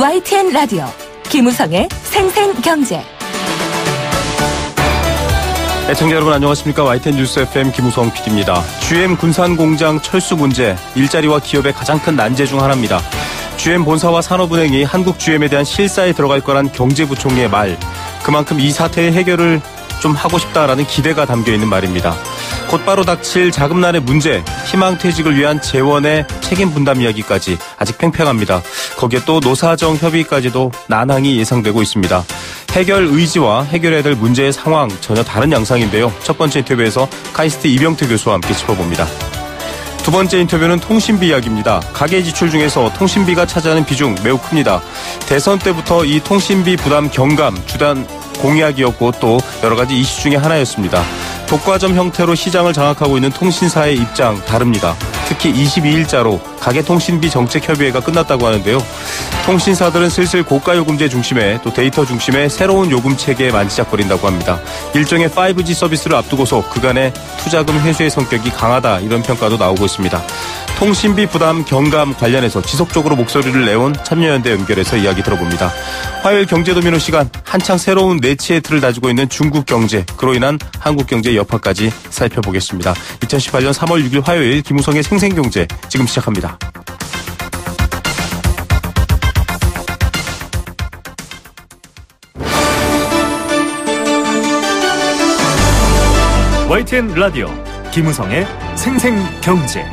YTN 라디오 김우성의 생생경제. 애청자 여러분 안녕하십니까. YTN 뉴스 FM 김우성 PD입니다. GM 군산공장 철수 문제, 일자리와 기업의 가장 큰 난제 중 하나입니다. GM 본사와 산업은행이 한국 GM에 대한 실사에 들어갈 거란 경제부총리의 말, 그만큼 이 사태의 해결을 좀 하고 싶다라는 기대가 담겨있는 말입니다. 곧바로 닥칠 자금난의 문제, 희망퇴직을 위한 재원의 책임 분담 이야기까지 아직 팽팽합니다. 거기에 또 노사정 협의까지도 난항이 예상되고 있습니다. 해결 의지와 해결해야 될 문제의 상황 전혀 다른 양상인데요. 첫 번째 인터뷰에서 카이스트 이병태 교수와 함께 짚어봅니다. 두 번째 인터뷰는 통신비 이야기입니다. 가계 지출 중에서 통신비가 차지하는 비중 매우 큽니다. 대선 때부터 이 통신비 부담 경감 주단 공약이었고 또 여러 가지 이슈 중에 하나였습니다. 독과점 형태로 시장을 장악하고 있는 통신사의 입장 다릅니다. 특히 22일자로 가계통신비 정책협의회가 끝났다고 하는데요. 통신사들은 슬슬 고가요금제 중심의 또 데이터 중심의 새로운 요금체계에 만지작거린다고 합니다. 일종의 5G 서비스를 앞두고서 그간의 투자금 회수의 성격이 강하다, 이런 평가도 나오고 있습니다. 통신비 부담 경감 관련해서 지속적으로 목소리를 내온 참여연대 연결해서 이야기 들어봅니다. 화요일 경제도미노 시간, 한창 새로운 내치의 틀을 다지고 있는 중국 경제, 그로 인한 한국 경제의 여파까지 살펴보겠습니다. 2018년 3월 6일 화요일 김우성의 생생경제 지금 시작합니다. YTN 라디오 김우성의 생생경제.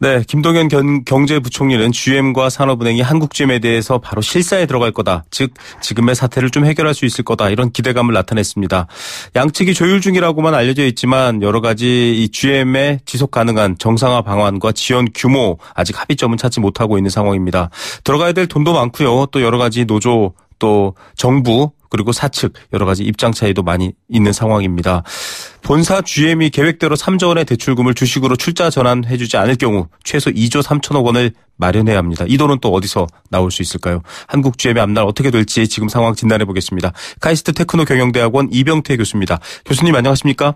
네, 김동연 경제부총리는 GM과 산업은행이 한국 GM에 대해서 바로 실사에 들어갈 거다. 즉 지금의 사태를 좀 해결할 수 있을 거다, 이런 기대감을 나타냈습니다. 양측이 조율 중이라고만 알려져 있지만 여러 가지 이 GM의 지속 가능한 정상화 방안과 지원 규모 아직 합의점은 찾지 못하고 있는 상황입니다. 들어가야 될 돈도 많고요. 또 여러 가지 노조, 또 정부, 그리고 사측 여러 가지 입장 차이도 많이 있는 상황입니다. 본사 GM이 계획대로 3조 원의 대출금을 주식으로 출자 전환해주지 않을 경우 최소 2조 3천억 원을 마련해야 합니다. 이 돈은 또 어디서 나올 수 있을까요? 한국 GM의 앞날 어떻게 될지 지금 상황 진단해 보겠습니다. 카이스트 테크노 경영대학원 이병태 교수입니다. 교수님 안녕하십니까?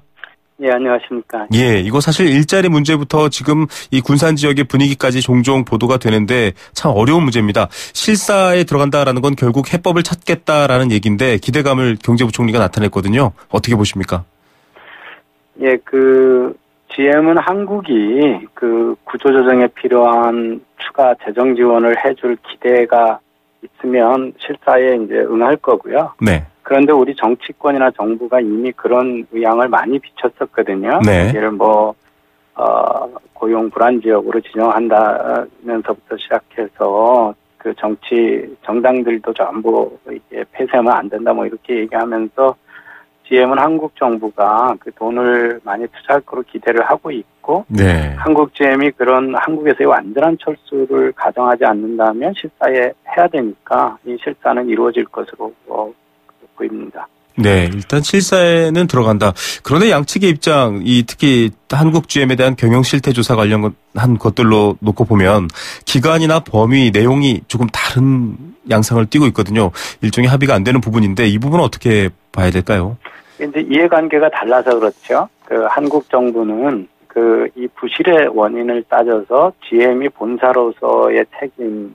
예, 안녕하십니까. 예, 이거 사실 일자리 문제부터 지금 이 군산 지역의 분위기까지 종종 보도가 되는데 참 어려운 문제입니다. 실사에 들어간다라는 건 결국 해법을 찾겠다라는 얘기인데 기대감을 경제부총리가 나타냈거든요. 어떻게 보십니까? 예, GM은 한국이 구조조정에 필요한 추가 재정 지원을 해줄 기대가 있으면 실사에 이제 응할 거고요. 네. 그런데 우리 정치권이나 정부가 이미 그런 의향을 많이 비췄었거든요. 네. 예를 고용 불안 지역으로 지정한다면서부터 시작해서 정당들도 전부 이게 폐쇄하면 안 된다 이렇게 얘기하면서 GM은 한국 정부가 그 돈을 많이 투자할 거로 기대를 하고 있고, 네. 한국 GM이 그런 한국에서의 완전한 철수를 가정하지 않는다면 실사에 해야 되니까 이 실사는 이루어질 것으로 보입니다. 네, 일단 실사에는 들어간다. 그런데 양측의 입장, 특히 한국 GM에 대한 경영 실태 조사 관련한 것들로 놓고 보면 기간이나 범위, 내용이 조금 다른 양상을 띠고 있거든요. 일종의 합의가 안 되는 부분인데 이 부분은 어떻게 봐야 될까요? 이제 이해관계가 달라서 그렇죠. 한국 정부는 이 부실의 원인을 따져서 GM이 본사로서의 책임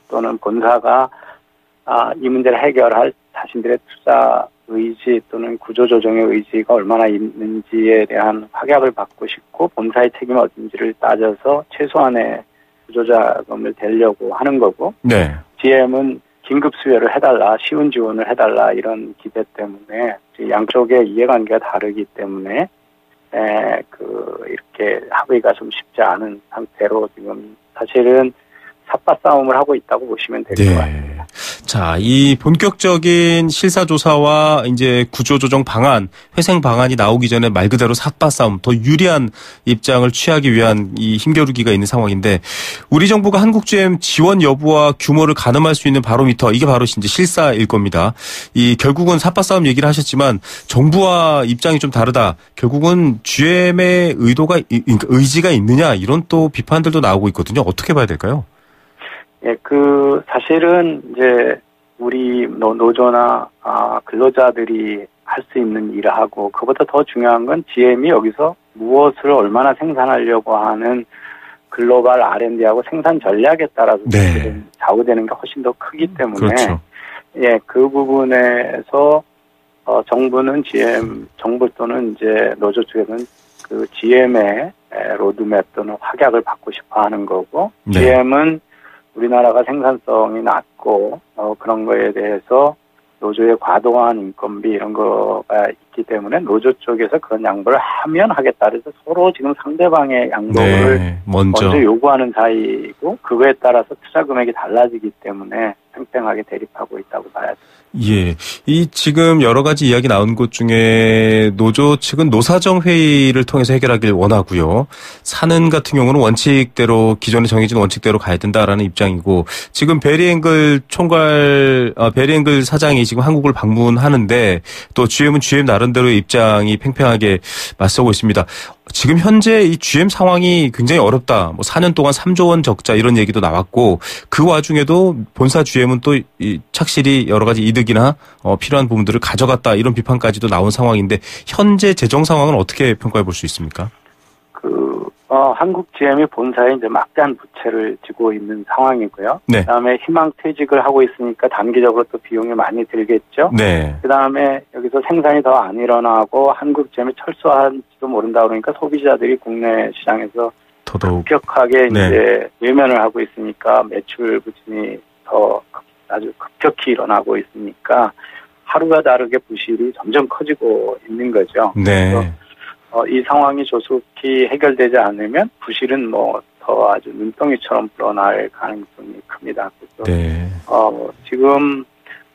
또는 본사가 이 문제를 해결할 자신들의 투자 의지 또는 구조조정의 의지가 얼마나 있는지에 대한 확약을 받고 싶고 본사의 책임이 어딘지를 따져서 최소한의 구조자금을 대려고 하는 거고, 네. GM은 긴급 수혜를 해달라, 쉬운 지원을 해달라 이런 기대 때문에 양쪽의 이해관계가 다르기 때문에 이렇게 합의가 좀 쉽지 않은 상태로 지금 사실은 삿바 싸움을 하고 있다고 보시면 될 것 같습니다. 자, 이 본격적인 실사조사와 이제 구조조정 방안, 회생 방안이 나오기 전에 말 그대로 삿바 싸움, 더 유리한 입장을 취하기 위한 이 힘겨루기가 있는 상황인데, 우리 정부가 한국 GM 지원 여부와 규모를 가늠할 수 있는 바로미터, 이게 바로 이제 실사일 겁니다. 결국은 삿바 싸움 얘기를 하셨지만 정부와 입장이 좀 다르다. 결국은 GM의 의지가 있느냐, 이런 또 비판들도 나오고 있거든요. 어떻게 봐야 될까요? 예, 사실은 이제 우리 노조나 근로자들이 할 수 있는 일을 하고, 그보다 더 중요한 건 GM이 여기서 무엇을 얼마나 생산하려고 하는 글로벌 R&D하고 생산 전략에 따라서 네. 좌우되는 게 훨씬 더 크기 때문에 그렇죠. 예, 그 부분에서 정부는 정부 또는 이제 노조 쪽에서는 그 GM의 로드맵 또는 확약을 받고 싶어 하는 거고, 네. GM은 우리나라가 생산성이 낮고, 그런 거에 대해서 노조의 과도한 인건비 이런 거가 있기 때문에 노조 쪽에서 그런 양보를 하면 하겠다. 그래서 서로 지금 상대방의 양보를 네. 먼저 요구하는 사이이고, 그거에 따라서 투자 금액이 달라지기 때문에 팽팽하게 대립하고 있다고 봐야죠. 예. 이 지금 여러 가지 이야기 나온 것 중에 노조 측은 노사정 회의를 통해서 해결하길 원하고요. 산은 같은 경우는 원칙대로 기존에 정해진 원칙대로 가야 된다라는 입장이고, 지금 베리앵글 베리앵글 사장이 지금 한국을 방문하는데 또 GM은 GM 나름대로의 입장이 팽팽하게 맞서고 있습니다. 지금 현재 이 GM 상황이 굉장히 어렵다. 4년 동안 3조 원 적자 이런 얘기도 나왔고, 그 와중에도 본사 GM은 또 착실히 여러 가지 이득이나 필요한 부분들을 가져갔다 이런 비판까지도 나온 상황인데, 현재 재정 상황은 어떻게 평가해 볼 수 있습니까? 한국 GM이 본사에 이제 막대한 부채를 지고 있는 상황이고요. 네. 그다음에 희망퇴직을 하고 있으니까 단기적으로 또 비용이 많이 들겠죠. 네. 그다음에 여기서 생산이 더 안 일어나고 한국 GM이 철수할지도 모른다 그러니까 소비자들이 국내 시장에서 더더욱 급격하게 네. 이제 외면을 하고 있으니까 매출 부진이 더 아주 급격히 일어나고 있으니까 하루가 다르게 부실이 점점 커지고 있는 거죠. 네. 이 상황이 조속히 해결되지 않으면 부실은 더 아주 눈덩이처럼 불어날 가능성이 큽니다. 그래서 네. 지금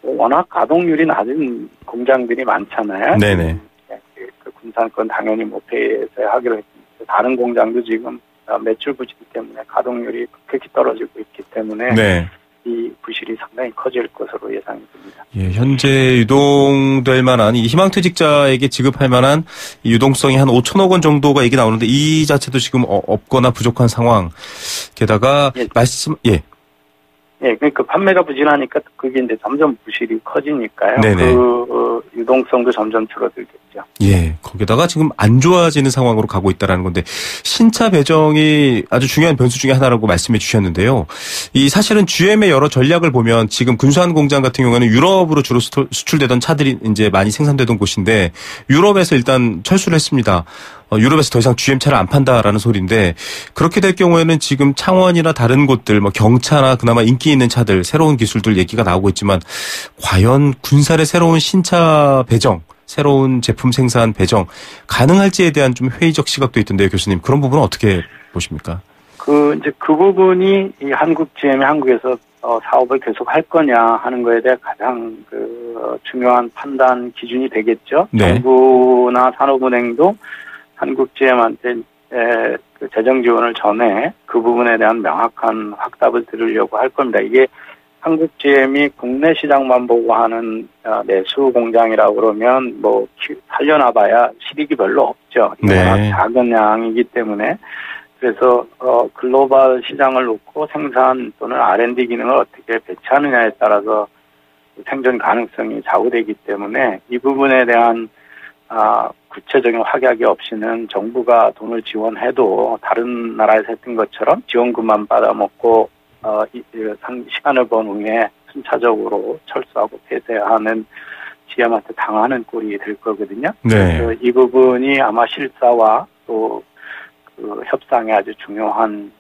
워낙 가동률이 낮은 공장들이 많잖아요. 네네. 그 군산권 당연히 폐쇄 하기로 했습니다. 다른 공장도 지금 매출 부진 때문에 가동률이 급격히 떨어지고 있기 때문에 네. 이 부실이 상당히 커질 것으로 예상이 됩니다. 예, 현재 유동될 만한 이 희망퇴직자에게 지급할 만한 이 유동성이 한 5천억 원 정도가 얘기 나오는데, 이 자체도 지금 없거나 부족한 상황. 게다가 예, 그러니까 판매가 부진하니까 그게 이제 점점 부실이 커지니까요. 네네. 그 유동성도 점점 줄어들겠죠. 예, 거기다가 지금 안 좋아지는 상황으로 가고 있다라는 건데, 신차 배정이 아주 중요한 변수 중에 하나라고 말씀해 주셨는데요. 이 사실은 GM의 여러 전략을 보면 지금 군산 공장 같은 경우에는 유럽으로 주로 수출되던 차들이 이제 많이 생산되던 곳인데, 유럽에서 일단 철수를 했습니다. 유럽에서 더 이상 GM 차를 안 판다라는 소리인데, 그렇게 될 경우에는 지금 창원이나 다른 곳들, 경차나 그나마 인기 있는 차들, 새로운 기술들 얘기가 나오고 있지만, 과연 군산의 새로운 신차 배정, 새로운 제품 생산 배정 가능할지에 대한 좀 회의적 시각도 있던데요, 교수님. 그런 부분은 어떻게 보십니까? 그 부분이 이 한국 GM이 한국에서 사업을 계속 할 거냐 하는 거에 대해 가장 중요한 판단 기준이 되겠죠. 네. 정부나 산업은행도 한국 GM한테 그 재정 지원을 전해 그 부분에 대한 명확한 확답을 들으려고 할 겁니다. 이게 한국 GM이 국내 시장만 보고 하는 내수 공장이라고 그러면 살려놔봐야 실익이 별로 없죠. 네. 작은 양이기 때문에. 그래서 글로벌 시장을 놓고 생산 또는 R&D 기능을 어떻게 배치하느냐에 따라서 생존 가능성이 좌우되기 때문에 이 부분에 대한 구체적인 확약이 없이는 정부가 돈을 지원해도 다른 나라에서 했던 것처럼 지원금만 받아먹고 시간을 번 후에 순차적으로 철수하고 폐쇄하는 GM한테 당하는 꼴이 될 거거든요. 네. 그래서 이 부분이 아마 실사와 또 그 협상에 아주 중요한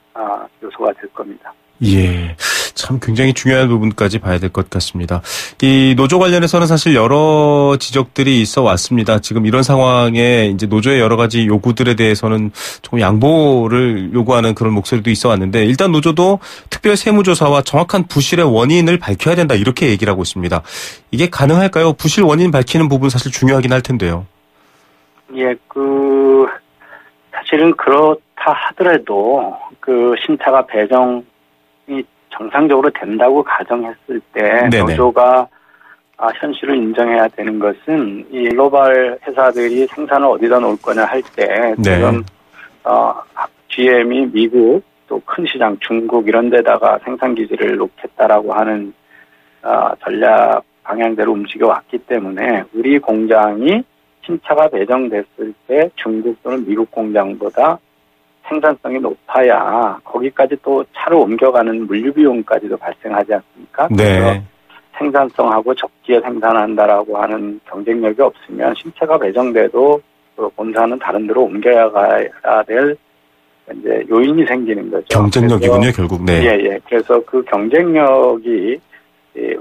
요소가 될 겁니다. 예. 참 굉장히 중요한 부분까지 봐야 될 것 같습니다. 이 노조 관련해서는 사실 여러 지적들이 있어 왔습니다. 지금 이런 상황에 이제 노조의 여러 가지 요구들에 대해서는 조금 양보를 요구하는 그런 목소리도 있어 왔는데, 일단 노조도 특별 세무조사와 정확한 부실의 원인을 밝혀야 된다 이렇게 얘기를 하고 있습니다. 이게 가능할까요? 부실 원인 밝히는 부분 사실 중요하긴 할 텐데요. 예, 사실은 그렇다 하더라도 신차가 배정이 정상적으로 된다고 가정했을 때 네네. 노조가 현실을 인정해야 되는 것은 이 글로벌 회사들이 생산을 어디다 놓을 거냐 할 때 지금 GM이 미국 또 큰 시장 중국 이런 데다가 생산 기지를 놓겠다라고 하는 전략 방향대로 움직여 왔기 때문에 우리 공장이 신차가 배정됐을 때 중국 또는 미국 공장보다 생산성이 높아야 거기까지 또 차를 옮겨가는 물류 비용까지도 발생하지 않습니까? 네. 그래서 생산성하고 적기에 생산한다라고 하는 경쟁력이 없으면 신차가 배정돼도 그 본사는 다른 데로 옮겨야 가야 될 이제 요인이 생기는 거죠. 경쟁력이군요, 결국. 네. 예. 그래서 그 경쟁력이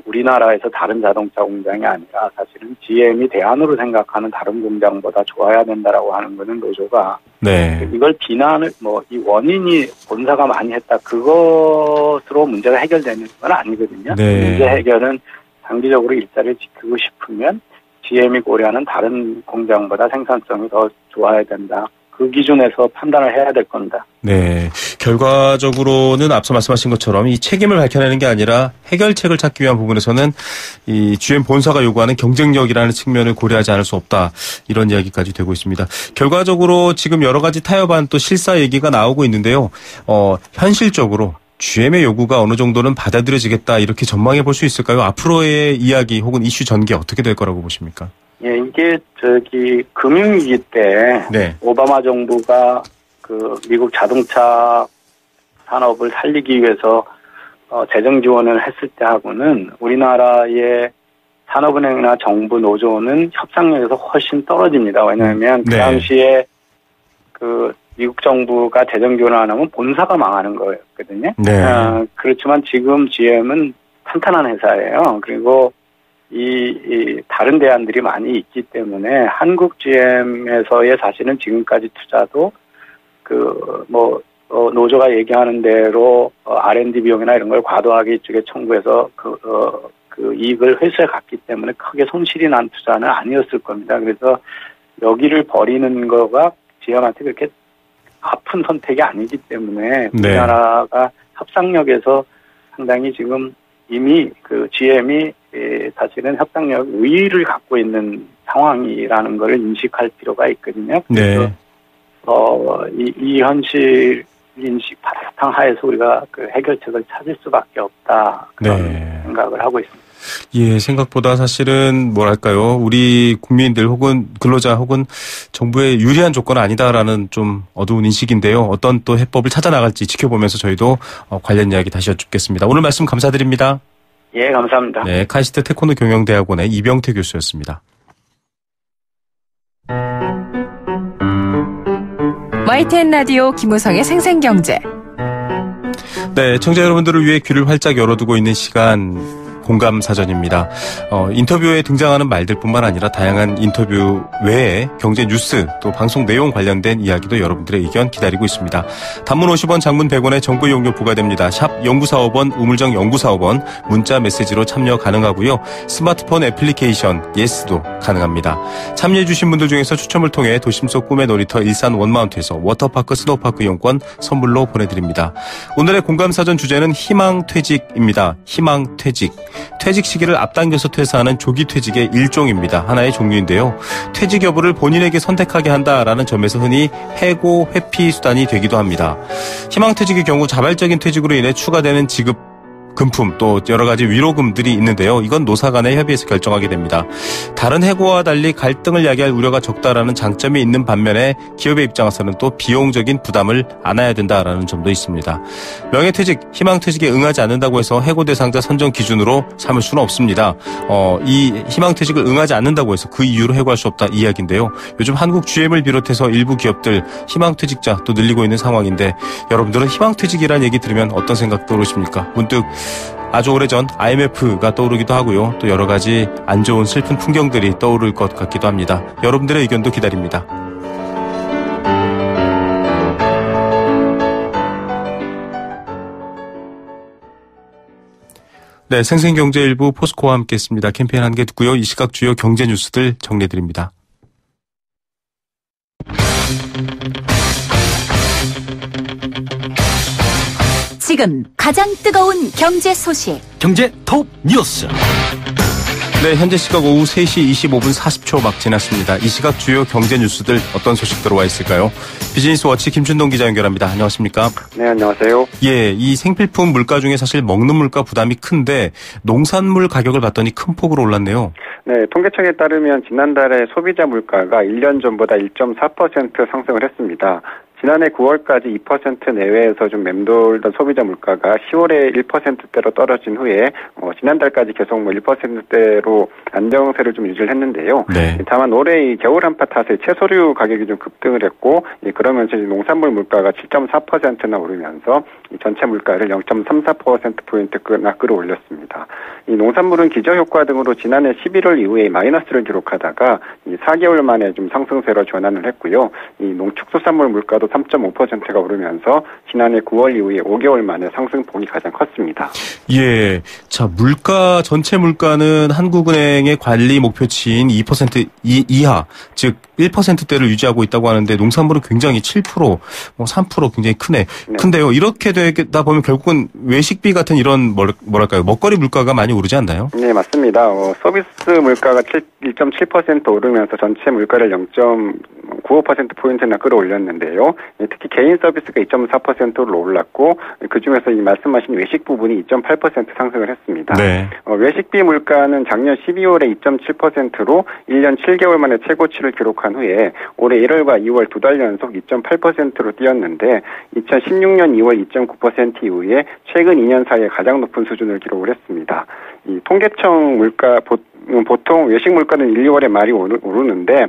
우리나라에서 다른 자동차 공장이 아니라 사실은 GM이 대안으로 생각하는 다른 공장보다 좋아야 된다라고 하는 거는 노조가 네. 이걸 비난을 이 원인이 본사가 많이 했다 그것으로 문제가 해결되는 건 아니거든요. 네. 문제 해결은 장기적으로 일자리를 지키고 싶으면 GM이 고려하는 다른 공장보다 생산성이 더 좋아야 된다. 그 기준에서 판단을 해야 될 겁니다. 네. 결과적으로는 앞서 말씀하신 것처럼 이 책임을 밝혀내는 게 아니라 해결책을 찾기 위한 부분에서는 이 GM 본사가 요구하는 경쟁력이라는 측면을 고려하지 않을 수 없다. 이런 이야기까지 되고 있습니다. 결과적으로 지금 여러 가지 타협안 또 실사 얘기가 나오고 있는데요. 현실적으로 GM의 요구가 어느 정도는 받아들여지겠다 이렇게 전망해 볼 수 있을까요? 앞으로의 이야기 혹은 이슈 전개 어떻게 될 거라고 보십니까? 예, 이게 금융위기 때 네. 오바마 정부가 그 미국 자동차 산업을 살리기 위해서 재정 지원을 했을 때하고는 우리나라의 산업은행이나 정부 노조는 협상력에서 훨씬 떨어집니다. 왜냐하면 그 당시에 그 미국 정부가 재정 지원을 안 하면 본사가 망하는 거였거든요. 네. 그렇지만 지금 GM은 탄탄한 회사예요. 그리고 이 다른 대안들이 많이 있기 때문에 한국 GM에서의 사실은 지금까지 투자도 노조가 얘기하는 대로 R&D 비용이나 이런 걸 과도하게 이쪽에 청구해서 그 이익을 회수해 갔기 때문에 크게 손실이 난 투자는 아니었을 겁니다. 그래서 여기를 버리는 거가 GM한테 그렇게 아픈 선택이 아니기 때문에 우리나라가 협상력에서 상당히 지금 이미 그 GM이 사실은 협상력 우위를 갖고 있는 상황이라는 걸 인식할 필요가 있거든요. 그래서 이 현실 인식 바탕 하에서 우리가 그 해결책을 찾을 수밖에 없다 그런 생각을 하고 있습니다. 예, 생각보다 사실은 뭐랄까요, 우리 국민들 혹은 근로자 혹은 정부의 유리한 조건은 아니다라는 좀 어두운 인식인데요. 어떤 또 해법을 찾아 나갈지 지켜보면서 저희도 관련 이야기 다시 여쭙겠습니다. 오늘 말씀 감사드립니다. 예, 감사합니다. 네, 카이스트 태권도 경영대학원의 이병태 교수였습니다. YTN 라디오 김우성의 생생경제. 네, 청자 여러분들을 위해 귀를 활짝 열어두고 있는 시간 공감사전입니다. 인터뷰에 등장하는 말들뿐만 아니라 다양한 인터뷰 외에 경제 뉴스 또 방송 내용 관련된 이야기도 여러분들의 의견 기다리고 있습니다. 단문 50원, 장문 100원의 정보 이용료 부과됩니다. 샵 0945번, 우물정 0945번 문자 메시지로 참여 가능하고요. 스마트폰 애플리케이션 예스도 가능합니다. 참여해 주신 분들 중에서 추첨을 통해 도심 속 꿈의 놀이터 일산 원마운트에서 워터파크 스노우파크 이용권 선물로 보내드립니다. 오늘의 공감사전 주제는 희망퇴직입니다. 희망퇴직. 퇴직 시기를 앞당겨서 퇴사하는 조기 퇴직의 일종입니다. 하나의 종류인데요. 퇴직 여부를 본인에게 선택하게 한다라는 점에서 흔히 해고, 회피 수단이 되기도 합니다. 희망퇴직의 경우 자발적인 퇴직으로 인해 추가되는 지급 금품 또 여러 가지 위로금들이 있는데요. 이건 노사 간의 협의에서 결정하게 됩니다. 다른 해고와 달리 갈등을 야기할 우려가 적다라는 장점이 있는 반면에 기업의 입장에서는 또 비용적인 부담을 안아야 된다라는 점도 있습니다. 명예퇴직, 희망퇴직에 응하지 않는다고 해서 해고 대상자 선정 기준으로 삼을 수는 없습니다. 이 희망퇴직을 응하지 않는다고 해서 그 이유로 해고할 수 없다 이 이야기인데요. 요즘 한국 GM을 비롯해서 일부 기업들 희망퇴직자 또 늘리고 있는 상황인데 여러분들은 희망퇴직이라는 얘기 들으면 어떤 생각 떠오르십니까? 문득 아주 오래전 IMF가 떠오르기도 하고요. 또 여러 가지 안 좋은 슬픈 풍경들이 떠오를 것 같기도 합니다. 여러분들의 의견도 기다립니다. 네, 생생경제일부 포스코와 함께했습니다. 캠페인 한 개 듣고요. 이 시각 주요 경제 뉴스들 정리해드립니다. 지금 가장 뜨거운 경제 소식. 경제 톱 뉴스. 네, 현재 시각 오후 3시 25분 40초 막 지났습니다. 이 시각 주요 경제 뉴스들 어떤 소식 들어와 있을까요? 비즈니스 워치 김준동 기자 연결합니다. 안녕하십니까? 네, 안녕하세요. 예, 이 생필품 물가 중에 사실 먹는 물가 부담이 큰데 농산물 가격을 봤더니 큰 폭으로 올랐네요. 네, 통계청에 따르면 지난달에 소비자 물가가 1년 전보다 1.4% 상승을 했습니다. 지난해 9월까지 2% 내외에서 좀 맴돌던 소비자 물가가 10월에 1%대로 떨어진 후에 지난달까지 계속 1%대로 안정세를 좀 유지를 했는데요. 네. 다만 올해 이 겨울 한파 탓에 채소류 가격이 좀 급등을 했고 그러면서 농산물 물가가 7.4%나 오르면서 이 전체 물가를 0.34%포인트나 끌어올렸습니다. 이 농산물은 기저효과 등으로 지난해 11월 이후에 마이너스를 기록하다가 이 4개월 만에 좀 상승세로 전환을 했고요. 이 농축수산물 물가도 3.5%가 오르면서 지난해 9월 이후에 5개월 만에 상승폭이 가장 컸습니다. 예, 자 물가 전체 물가는 한국은행의 관리 목표치인 2% 이하, 즉 1%대를 유지하고 있다고 하는데 농산물은 굉장히 7%, 3% 굉장히 크네. 네. 근데요, 이렇게 되다 보면 결국은 외식비 같은 이런 뭐랄까요, 먹거리 물가가 많이 오르지 않나요? 네, 맞습니다. 서비스 물가가 1.7% 오르면서 전체 물가를 0.95%포인트나 끌어올렸는데요. 특히 개인 서비스가 2.4%로 올랐고 그중에서 이 말씀하신 외식 부분이 2.8% 상승을 했습니다. 네. 외식비 물가는 작년 12월에 2.7%로 1년 7개월 만에 최고치를 기록한 후에 올해 1월과 2월 두 달 연속 2.8%로 뛰었는데 2016년 2월 2.9% 이후에 최근 2년 사이에 가장 높은 수준을 기록을 했습니다. 이 통계청 물가 보통 외식 물가는 1, 2월에 많이 오르는데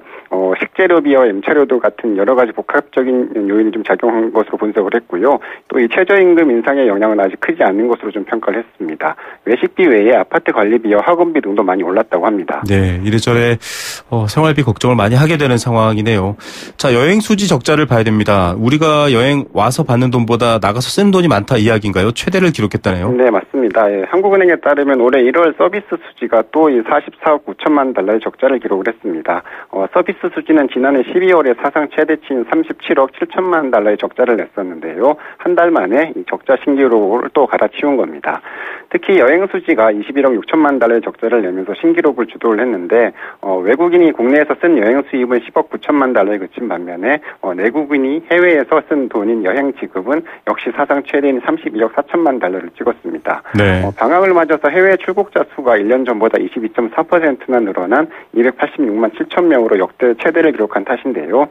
식재료비와 임차료도 같은 여러 가지 복합적인 요인이 좀 작용한 것으로 분석을 했고요. 또 이 최저임금 인상의 영향은 아직 크지 않은 것으로 좀 평가를 했습니다. 외식비 외에 아파트 관리비와 학원비 등도 많이 올랐다고 합니다. 네, 이래저래 생활비 걱정을 많이 하게 되는 상황이네요. 자, 여행 수지 적자를 봐야 됩니다. 우리가 여행 와서 받는 돈보다 나가서 쓰는 돈이 많다 이야기인가요? 최대를 기록했다네요. 네, 맞습니다. 예, 한국은행에 따르면 올해 1월 서비스 수지가 또 44억 9천만 달러의 적자를 기록을 했습니다. 서비스 수지는 지난해 12월에 사상 최대치인 37억 7천만 달러의 적자를 냈었는데요. 한 달 만에 이 적자 신기록을 또 갈아치운 겁니다. 특히 여행 수지가 21억 6천만 달러의 적자를 내면서 신기록을 주도를 했는데 외국인이 국내에서 쓴 여행 수입은 10억 9천만 달러에 그친 반면에 내국인이 해외에서 쓴 돈인 여행 지급은 역시 사상 최대인 32억 4천만 달러를 찍었습니다. 네. 방학을 맞아서 해외 출국자 수가 1년 전보다 22.4%나 늘어난 286만 7천 명으로 역대 최대를 기록한 탓인데요.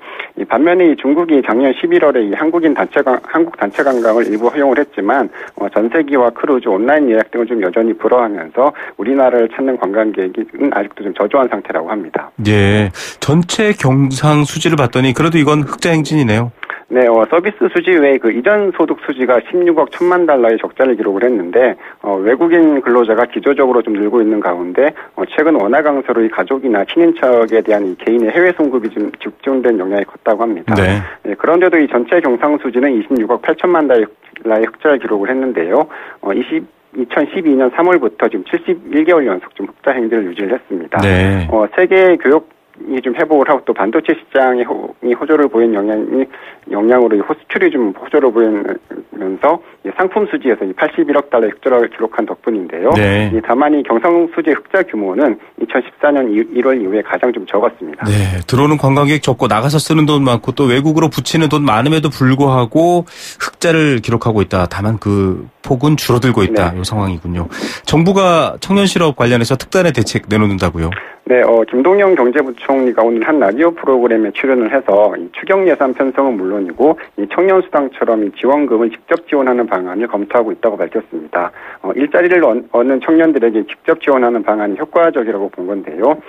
반면에 중국이 작년 11월에 한국 단체 관광을 일부 허용을 했지만 전세기와 크루즈, 온라인 예약 등을 좀 여전히 불허하면서 우리나라를 찾는 관광객은 아직도 좀 저조한 상태라고 합니다. 예, 전체 경상 수지를 봤더니 그래도 이건 흑자 행진이네요. 네, 서비스 수지 외에 이전 소득 수지가 16억 1천만 달러의 적자를 기록을 했는데 외국인 근로자가 기조적으로 좀 늘고 있는 가운데 최근 원화 강세로 이 가족이나 친인척에 대한 이 개인의 해외 송급이 좀 집중된 영향이 컸다고 합니다. 네. 네, 그런데도 이 전체 경상 수지는 26억 8천만 달러의 흑자를 기록을 했는데요. 2012년 3월부터 지금 71개월 연속 좀 흑자 행진을 유지를 했습니다. 네. 세계 교역이 좀 회복을 하고 또 반도체 시장이 호조를 보인 영향으로 이 수출이 좀 호조를 보이면서 상품 수지에서 81억 달러의 흑자를 기록한 덕분인데요. 네. 다만 이 경상 수지의 흑자 규모는 2014년 1월 이후에 가장 좀 적었습니다. 네, 들어오는 관광객 적고 나가서 쓰는 돈 많고 또 외국으로 붙이는 돈 많음에도 불구하고 흑자를 기록하고 있다. 다만 그 폭은 줄어들고 있다. 네. 이 상황이군요. 정부가 청년 실업 관련해서 특단의 대책 내놓는다고요? 네, 김동연 경제부총리가 오늘 한 라디오 프로그램에 출연을 해서 이 추경 예산 편성은 물론이고 이 청년 수당처럼 이 지원금을 직접 지원하는 방안을 검토하고 있다고 밝혔습니다. 일자리를 얻는 청년들에게 직접 지원하는 방안이 효과적이라고 본 건데요.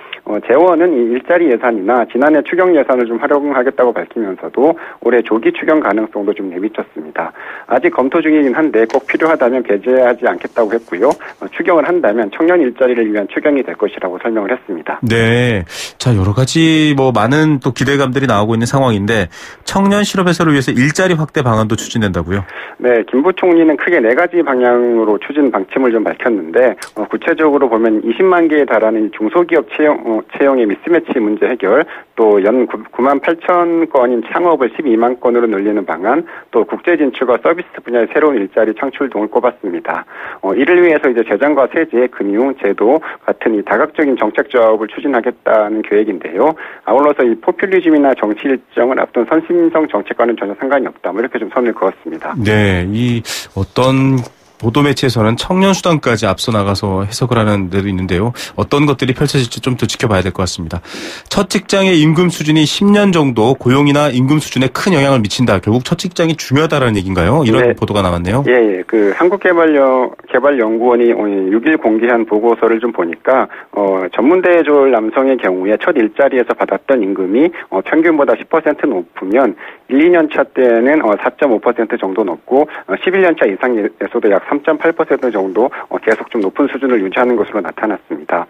재원은 이 일자리 예산이나 지난해 추경 예산을 좀 활용하겠다고 밝히면서도 올해 조기 추경 가능성도 좀 내비쳤습니다. 아직 검토 중이긴 한데 꼭 필요하다면 배제하지 않겠다고 했고요. 추경을 한다면 청년 일자리를 위한 추경이 될 것이라고 설명을 했습니다. 네. 자, 여러 가지 많은 또 기대감들이 나오고 있는 상황인데 청년 실업 해소를 위해서 일자리 확대 방안도 추진된다고요? 네, 김부 정부 총리는 크게 4가지 방향으로 추진 방침을 좀 밝혔는데 구체적으로 보면 20만 개에 달하는 중소기업 채용의 미스매치 문제 해결, 또 연 9만 8천 건인 창업을 12만 건으로 늘리는 방안, 또 국제 진출과 서비스 분야의 새로운 일자리 창출 등을 꼽았습니다. 이를 위해서 이제 재정과 세제, 금융, 제도 같은 이 다각적인 정책 조합을 추진하겠다는 계획인데요. 아울러서 이 포퓰리즘이나 정치 일정을 앞둔 선심성 정책과는 전혀 상관이 없다. 뭐 이렇게 좀 선을 그었습니다. 네, 이 어떤 보도 매체에서는 청년 수당까지 앞서 나가서 해석을 하는 데도 있는데요. 어떤 것들이 펼쳐질지 좀 더 지켜봐야 될 것 같습니다. 첫 직장의 임금 수준이 10년 정도 고용이나 임금 수준에 큰 영향을 미친다. 결국 첫 직장이 중요하다라는 얘기인가요? 이런 네. 보도가 나왔네요. 예. 그 한국개발연구원이 6일 공개한 보고서를 좀 보니까 전문대졸 남성의 경우에 첫 일자리에서 받았던 임금이 평균보다 10% 높으면 1, 2년 차 때는 4.5% 정도 높고 11년 차 이상에서도 약 3.8% 정도 계속 좀 높은 수준을 유지하는 것으로 나타났습니다.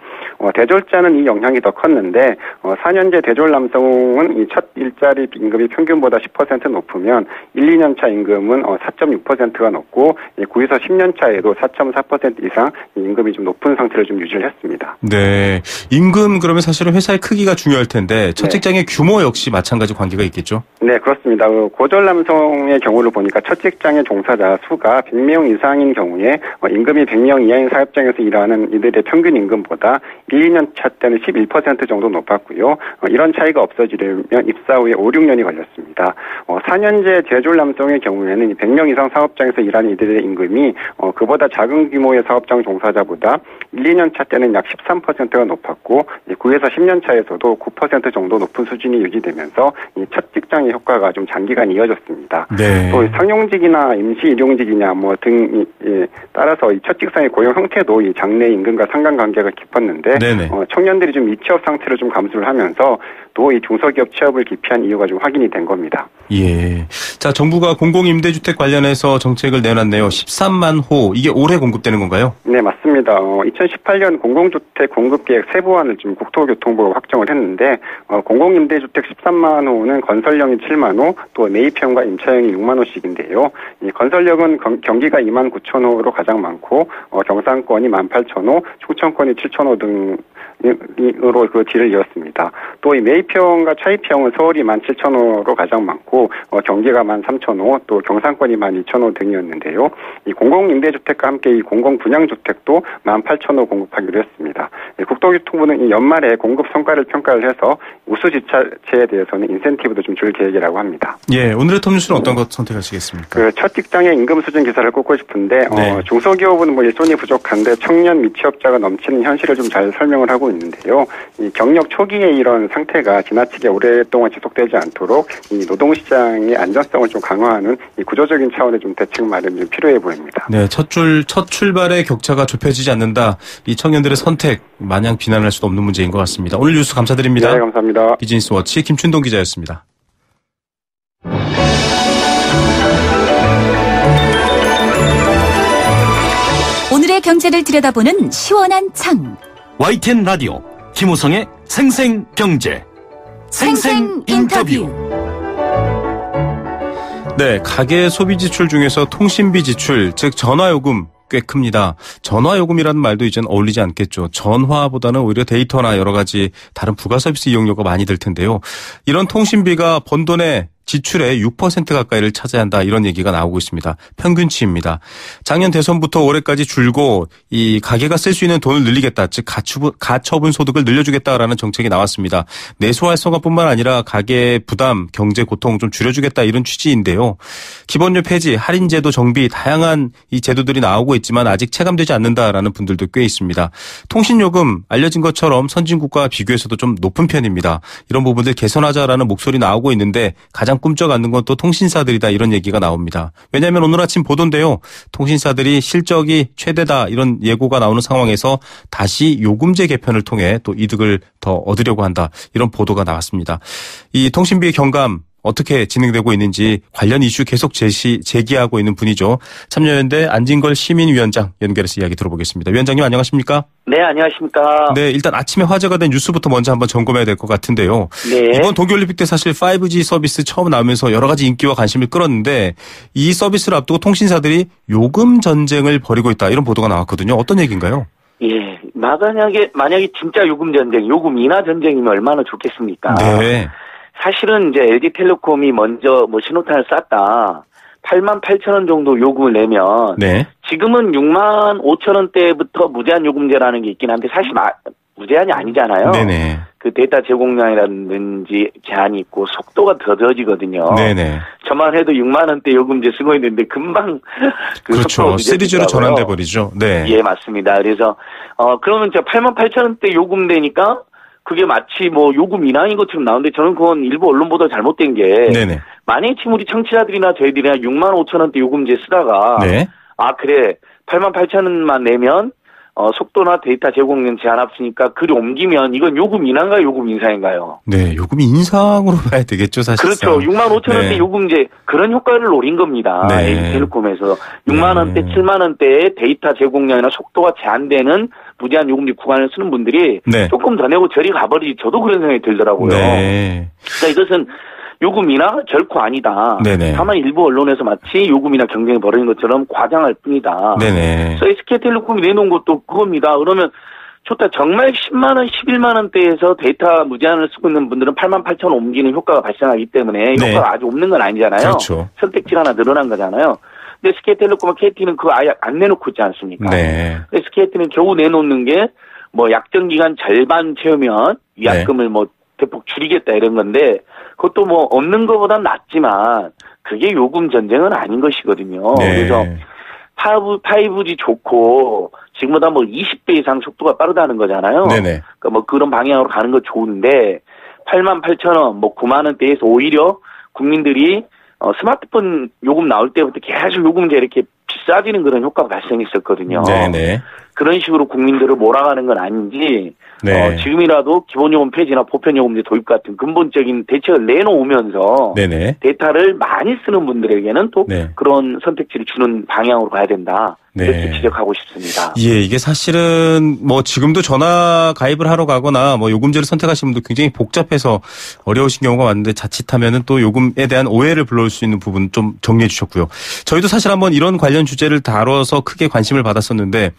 대졸자는 이 영향이 더 컸는데 4년제 대졸 남성은 이 첫 일자리 임금이 평균보다 10% 높으면 1, 2년 차 임금은 4.6%가 높고 9에서 10년 차에도 4.4% 이상 임금이 좀 높은 상태를 좀 유지를 했습니다. 네, 임금 그러면 사실은 회사의 크기가 중요할 텐데 첫 직장의 규모 역시 마찬가지 관계가 있겠죠? 네, 그렇습니다. 고졸 남성의 경우를 보니까 첫 직장의 종사자 수가 100명 이상인 경우에 임금이 100명 이하인 사업장에서 일하는 이들의 평균 임금보다 1, 2년 차 때는 11% 정도 높았고요. 이런 차이가 없어지려면 입사 후에 5, 6년이 걸렸습니다. 4년제 대졸 남성의 경우에는 100명 이상 사업장에서 일하는 이들의 임금이 그보다 작은 규모의 사업장 종사자보다 1, 2년 차 때는 약 13%가 높았고 9에서 10년 차에서도 9% 정도 높은 수준이 유지되면서 이 첫 직장의 효과가 좀 장기간 이어졌습니다. 네. 또 상용직이나 임시 일용직이냐 등에 따라서 이 첫 직장의 고용 형태도 이 장래 임금과 상관관계가 깊었는데 청년들이 좀 미취업 상태를 좀 감수를 하면서 또 이 중소기업 취업을 기피한 이유가 좀 확인이 된 겁니다. 예. 자, 정부가 공공임대주택 관련해서 정책을 내놨네요. 13만 호. 이게 올해 공급되는 건가요? 네, 맞습니다. 2018년 공공주택 공급계획 세부안을 지금 국토교통부가 확정을 했는데 공공임대주택 13만 호는 건설령이 7만 호, 또 매입형과 임차형이 6만 호씩인데요. 이 건설령은 경기가 2만 9천 호로 가장 많고 경상권이 18,000호, 충청권이 7,000호 등으로 그 뒤를 이었습니다. 또 이 매입형과 차입형은 서울이 17,000호로 가장 많고 경기가 13,000호, 또 경상권이 12,000호 등이었는데요. 이 공공임대주택과 함께 이 공공분양주택도 18,000호 공급하기로 했습니다. 국토교통부는 이 연말에 공급 성과를 평가를 해서 우수지자체에 대해서는 인센티브도 좀 줄 계획이라고 합니다. 예, 오늘의 톱뉴스는 어떤 것 선택하시겠습니까? 그 첫 직장의 임금 수준 기사를 꼽고 싶은데 중소기업은 일손이 부족한데 청년 미취업자가 넘치는 현실을 좀 잘 설명을 하고 있는데요. 이 경력 초기에 이런 상태가 지나치게 오랫동안 지속되지 않도록 이 노동시장의 안전성을 좀 강화하는 이 구조적인 차원의 좀 대책 마련이 좀 필요해 보입니다. 네, 첫 출발의 격차가 좁혀지지 않는다. 이 청년들의 선택 마냥 비난할 수도 없는 문제인 것 같습니다. 오늘 뉴스 감사드립니다. 네, 감사합니다. 비즈니스워치 김춘동 기자였습니다. 오늘의 경제를 들여다보는 시원한 창. YTN 라디오 김우성의 생생경제 생생인터뷰. 네, 가계 소비 지출 중에서 통신비 지출, 즉 전화요금 꽤 큽니다. 전화요금이라는 말도 이젠 어울리지 않겠죠. 전화보다는 오히려 데이터나 여러 가지 다른 부가 서비스 이용료가 많이 들 텐데요. 이런 통신비가 번 돈의 지출의 6% 가까이를 차지한다, 이런 얘기가 나오고 있습니다. 평균치입니다. 작년 대선부터 올해까지 줄고 이 가계가 쓸 수 있는 돈을 늘리겠다, 즉 가처분 소득을 늘려주겠다라는 정책이 나왔습니다. 내수 활성화뿐만 아니라 가계 부담, 경제 고통 좀 줄여주겠다, 이런 취지인데요. 기본료 폐지, 할인제도 정비, 다양한 이 제도들이 나오고 있지만 아직 체감되지 않는다라는 분들도 꽤 있습니다. 통신요금 알려진 것처럼 선진국과 비교해서도 좀 높은 편입니다. 이런 부분들 개선하자라는 목소리 나오고 있는데 가장 꿈쩍 않는 건 또 통신사들이다, 이런 얘기가 나옵니다. 왜냐하면 오늘 아침 보도인데요. 통신사들이 실적이 최대다, 이런 예고가 나오는 상황에서 다시 요금제 개편을 통해 또 이득을 더 얻으려고 한다, 이런 보도가 나왔습니다. 이 통신비의 경감 어떻게 진행되고 있는지 관련 이슈 계속 제기하고 있는 분이죠. 참여연대 안진걸 시민위원장 연결해서 이야기 들어보겠습니다. 위원장님 안녕하십니까? 네, 안녕하십니까? 네, 일단 아침에 화제가 된 뉴스부터 먼저 한번 점검해야 될 것 같은데요. 네. 이번 동계올림픽 때 사실 5G 서비스 처음 나오면서 여러 가지 인기와 관심을 끌었는데 이 서비스를 앞두고 통신사들이 요금 전쟁을 벌이고 있다 이런 보도가 나왔거든요. 어떤 얘기인가요? 예, 만약에 진짜 요금 전쟁, 요금 인하 전쟁이면 얼마나 좋겠습니까? 네. 사실은 이제 LG텔레콤이 먼저 뭐 신호탄을 쐈다. 88,000원 정도 요금을 내면 네. 지금은 65,000원대부터 무제한 요금제라는 게 있긴 한데 사실 무제한이 아니잖아요. 네네. 그 데이터 제공량이라든지 제한이 있고 속도가 더뎌지거든요. 네네. 저만 해도 6만 원대 요금제 쓰고 있는데 금방 그 그렇죠. 시리즈로 전환돼 버리죠. 네. 예, 맞습니다. 그래서 그러면 이제 88,000원대 요금 되니까 그게 마치 뭐 요금 인하인 것처럼 나오는데 저는 그건 일부 언론 보도 잘못된 게 네네. 만약에 지금 우리 청취자들이나 저희들이나 6만 5천 원대 요금제 쓰다가 네. 아 그래 88,000원만 내면 속도나 데이터 제공량 제한 없으니까 그리 옮기면 이건 요금 인하인가요, 요금 인상인가요? 네, 요금 인상으로 봐야 되겠죠, 사실. 그렇죠. 6만 5천 원대 네. 요금제 그런 효과를 노린 겁니다. 네. LG텔레콤에서 6만 원대, 7만 원대의 데이터 제공량이나 속도가 제한되는 무제한 요금제 구간을 쓰는 분들이 네. 조금 더 내고 저리 가버리지 저도 그런 생각이 들더라고요. 네. 그러니까 이것은 요금 인하 결코 아니다. 네네. 다만 일부 언론에서 마치 요금 인하 경쟁이 벌어진 것처럼 과장할 뿐이다. 네네. 그래서 SK텔레콤이 내놓은 것도 그겁니다. 그러면 좋다. 정말 10만 원, 11만 원대에서 데이터 무제한을 쓰고 있는 분들은 88,000원 ом기는 효과가 발생하기 때문에 네. 효과가 아주 없는 건 아니잖아요. 그렇죠. 선택지가 하나 늘어난 거잖아요. 근데 SK텔레콤과 KT는 그거 아예 안 내놓고 있지 않습니까? 네. SKT는 겨우 내놓는 게 뭐 약정 기간 절반 채우면 위약금을 뭐 대폭 줄이겠다 이런 건데 그것도 뭐 없는 것보단 낫지만 그게 요금 전쟁은 아닌 것이거든요. 네. 그래서 5G 좋고 지금보다 뭐 20배 이상 속도가 빠르다는 거잖아요. 네네. 그러니까 뭐 그런 방향으로 가는 거 좋은데 88,000원 뭐 9만 원대에서 오히려 국민들이 스마트폰 요금 나올 때부터 계속 요금제 이렇게 비싸지는 그런 효과가 발생했었거든요. 네네. 그런 식으로 국민들을 몰아가는 건 아닌지 네. 지금이라도 기본요금 폐지나 보편요금제 도입 같은 근본적인 대책을 내놓으면서 네네. 데이터를 많이 쓰는 분들에게는 또 네. 그런 선택지를 주는 방향으로 가야 된다. 이렇게 네. 지적하고 싶습니다. 예, 이게 사실은 뭐 지금도 전화 가입을 하러 가거나 뭐 요금제를 선택하시는 분도 굉장히 복잡해서 어려우신 경우가 많은데 자칫하면은 또 요금에 대한 오해를 불러올 수 있는 부분 좀 정리해 주셨고요. 저희도 사실 한번 이런 관련 주제를 다뤄서 크게 관심을 받았었는데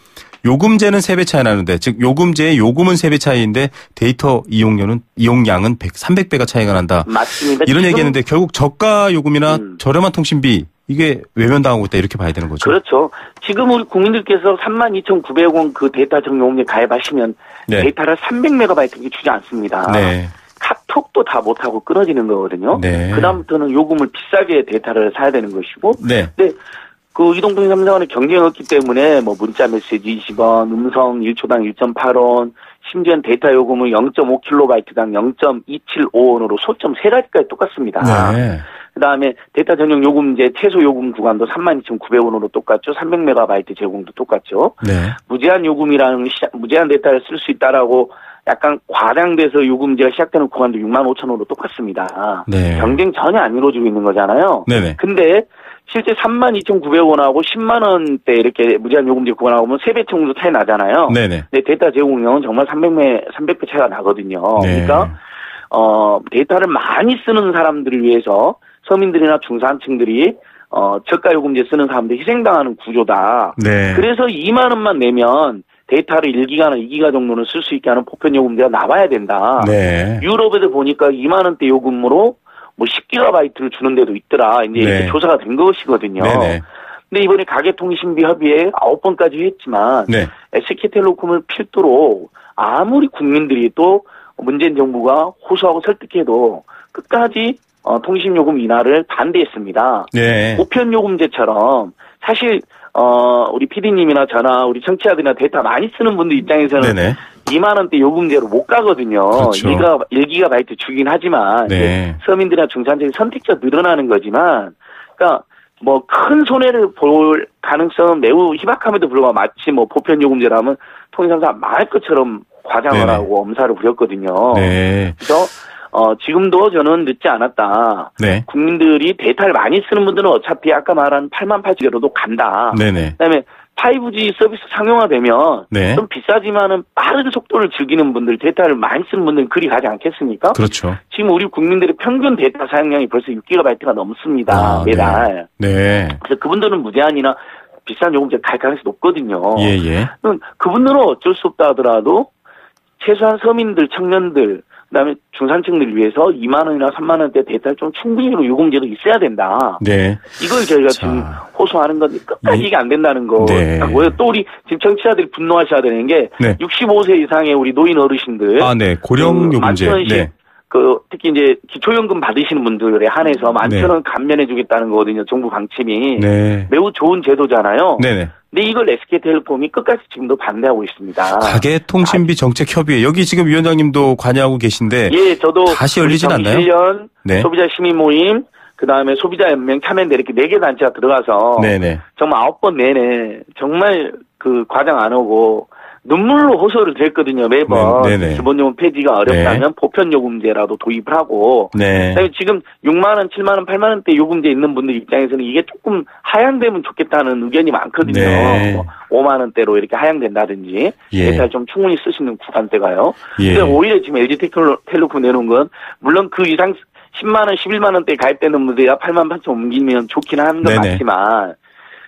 요금제는 3배 차이 나는데 즉 요금제의 요금은 3배 차이인데 데이터 이용량은 300배가 차이가 난다. 맞습니다. 이런 얘기했는데 결국 저가 요금이나 저렴한 통신비 이게 외면당하고 있다 이렇게 봐야 되는 거죠. 그렇죠. 지금 우리 국민들께서 32,900원 그 데이터 정용요금제 가입하시면 네. 데이터를 300MB 주지 않습니다. 네. 카톡도 다 못하고 끊어지는 거거든요. 네. 그다음부터는 요금을 비싸게 데이터를 사야 되는 것이고 네. 근데 그 이동통신 3사원의 경쟁이 없기 때문에 뭐 문자 메시지 20원, 음성 1초당 1.8원, 심지어는 데이터 요금은 0.5kb당 0.275원으로 소점 3가지까지 똑같습니다. 네. 그다음에 데이터 전용 요금제 최소 요금 구간도 32,900원으로 똑같죠. 300MB 제공도 똑같죠. 네. 무제한 요금이라는 무제한 데이터를 쓸 수 있다라고 약간 과장돼서 요금제가 시작되는 구간도 65,000원으로 똑같습니다. 네. 경쟁 전혀 안 이루어지고 있는 거잖아요. 네네. 근데 실제 32,900원하고 10만 원대 이렇게 무제한 요금제 구간하고 보면 3배 정도 차이 나잖아요. 네네. 근데 데이터 제공량은 정말 300배 차이가 나거든요. 네. 그러니까 데이터를 많이 쓰는 사람들을 위해서 서민들이나 중산층들이 저가 요금제 쓰는 사람들이 희생당하는 구조다. 네. 그래서 2만 원만 내면 데이터를 1기가나 2기가 정도는 쓸 수 있게 하는 보편 요금제가 나와야 된다. 네. 유럽에도 보니까 2만 원대 요금으로 뭐 10GB를 주는 데도 있더라. 이제 이렇게 네. 조사가 된 것이거든요. 네네. 근데 이번에 가계통신비 협의회 9번까지 했지만 네. SK텔레콤을 필두로 아무리 국민들이 또 문재인 정부가 호소하고 설득해도 끝까지 통신요금 인하를 반대했습니다. 네. 보편요금제처럼 사실 우리 PD님이나 저나 우리 청취자들이나 데이터 많이 쓰는 분들 입장에서는 네네. 2만 원대 요금제로 못 가거든요. 그렇죠. 1기가바이트 주긴 하지만 네. 서민들이나 중산층의 선택지가 늘어나는 거지만 그러니까 뭐 큰 손해를 볼 가능성은 매우 희박함에도 불구하고 마치 뭐 보편요금제라면 통신사가 망할 것처럼 과장을 네네. 하고 엄살을 부렸거든요. 네. 그래서 지금도 저는 늦지 않았다. 네. 국민들이 데이터를 많이 쓰는 분들은 어차피 아까 말한 88,000개로도 간다. 네네. 그다음에 5G 서비스 상용화되면 네. 좀 비싸지만은 빠른 속도를 즐기는 분들, 데이터를 많이 쓰는 분들은 그리 가지 않겠습니까? 그렇죠. 지금 우리 국민들의 평균 데이터 사용량이 벌써 6GB가 넘습니다. 매달. 네. 그래서 그분들은 무제한이나 비싼 요금제 갈 가능성이 높거든요. 예. 그분들은 어쩔 수 없다 하더라도 최소한 서민들, 청년들, 그다음에 중산층들 위해서 2만 원이나 3만 원대 데이터를 좀 충분히 요금제도 있어야 된다. 네. 이걸 저희가 지금 호소하는 건데 끝까지 이게 안 된다는 거. 네. 또 우리 지금 정치자들이 분노하셔야 되는 게 네. 65세 이상의 우리 노인 어르신들. 네. 고령 요금제. 네. 특히 이제 기초연금 받으시는 분들에 한해서 11,000원 감면해주겠다는 거거든요. 정부 방침이. 네. 매우 좋은 제도잖아요. 네네. 근데 이걸 SK텔레콤이 끝까지 지금도 반대하고 있습니다. 가계통신비 정책협의회 여기 지금 위원장님도 관여하고 계신데 예, 저도 다시 열리진 않나요? 2007년 네. 소비자 시민 모임 그다음에 소비자 연맹 참여연대 이렇게 4개 단체가 들어가서 네네. 정말 9번 내내 정말 그 과장 안 오고 눈물로 호소를 드렸거든요. 매번 네네. 기본요금 폐지가 어렵다면 보편요금제라도 도입을 하고 네. 그다음에 지금 6만 원, 7만 원, 8만 원대 요금제 있는 분들 입장에서는 이게 조금 하향되면 좋겠다는 의견이 많거든요. 네. 5만 원대로 이렇게 하향된다든지 데이터를 좀 충분히 쓰시는 구간대가요. 예. 근데 오히려 지금 LG텔레콤 내놓은 건 물론 그 이상 10만 원, 11만 원대 가입되는 분들이야 8만 8천 옮기면 좋긴 한 건 맞지만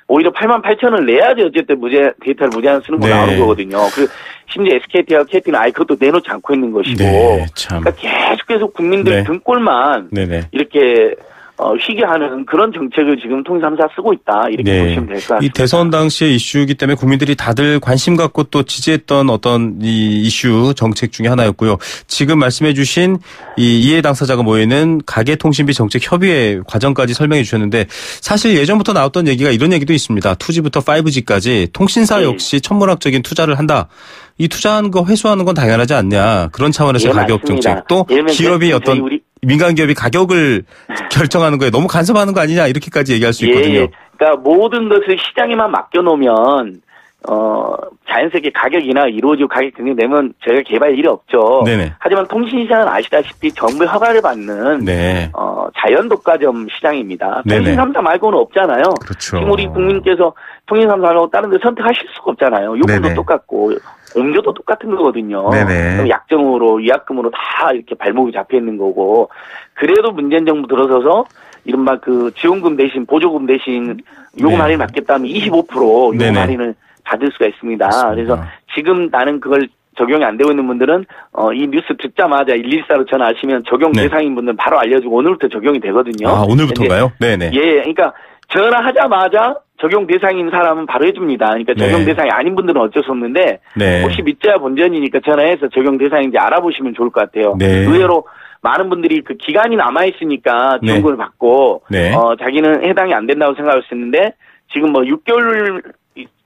오히려 8만 8천을 내야지 어쨌든 데이터를 무제한 쓰는 거 나오는 거거든요. 그리고 심지어 SKT와 KT는 아예 그것도 내놓지 않고 있는 것이고. 네, 참. 그러니까 계속해서 국민들 등골만 이렇게 휘게 하는 그런 정책을 지금 통일삼사 쓰고 있다. 이렇게 보시면 될 것 같습니다. 이 대선 당시의 이슈이기 때문에 국민들이 다들 관심 갖고 또 지지했던 어떤 이 이슈 정책 중에 하나였고요. 지금 말씀해 주신 이 이해 당사자가 모이는 가계통신비 정책협의회 과정까지 설명해 주셨는데 사실 예전부터 나왔던 얘기가 이런 얘기도 있습니다. 2G부터 5G까지 통신사 역시 천문학적인 투자를 한다. 이 투자한 거 회수하는 건 당연하지 않냐. 그런 차원에서 가격 맞습니다. 정책. 또 기업이 어떤 민간 기업이 가격을 결정하는 거에 너무 간섭하는 거 아니냐 이렇게까지 얘기할 수 있거든요. 그러니까 모든 것을 시장에만 맡겨놓으면 자연스럽게 가격이나 이루어지고 가격 경쟁되면 저희가 개발 일이 없죠. 네네. 하지만 통신시장은 아시다시피 정부의 허가를 받는 자연 독과점 시장입니다. 통신 3사 말고는 없잖아요. 그렇죠. 지금 우리 국민께서 통신 3사라고 다른 데 선택하실 수가 없잖아요. 요금도 똑같고 옹조도 똑같은 거거든요. 그럼 약정으로 위약금으로 다 이렇게 발목이 잡혀 있는 거고 그래도 문재인 정부 들어서서 이른바 그 지원금 대신 보조금 대신 요금 할인 받겠다면 25% 요금 할인을 받을 수가 있습니다. 맞습니다. 그래서 지금 나는 그걸 적용이 안 되고 있는 분들은 이 뉴스 듣자마자 114로 전화하시면 적용 대상인 분들은 바로 알려주고 오늘부터 적용이 되거든요. 오늘부터인가요? 네네. 그러니까 전화하자마자 적용 대상인 사람은 바로 해줍니다. 그러니까 적용 대상이 아닌 분들은 어쩔 수 없는데 혹시 믿자야 본전이니까 전화해서 적용 대상인지 알아보시면 좋을 것 같아요. 의외로 많은 분들이 그 기간이 남아있으니까 지원금을 받고 자기는 해당이 안 된다고 생각할 수 있는데 지금 뭐 6개월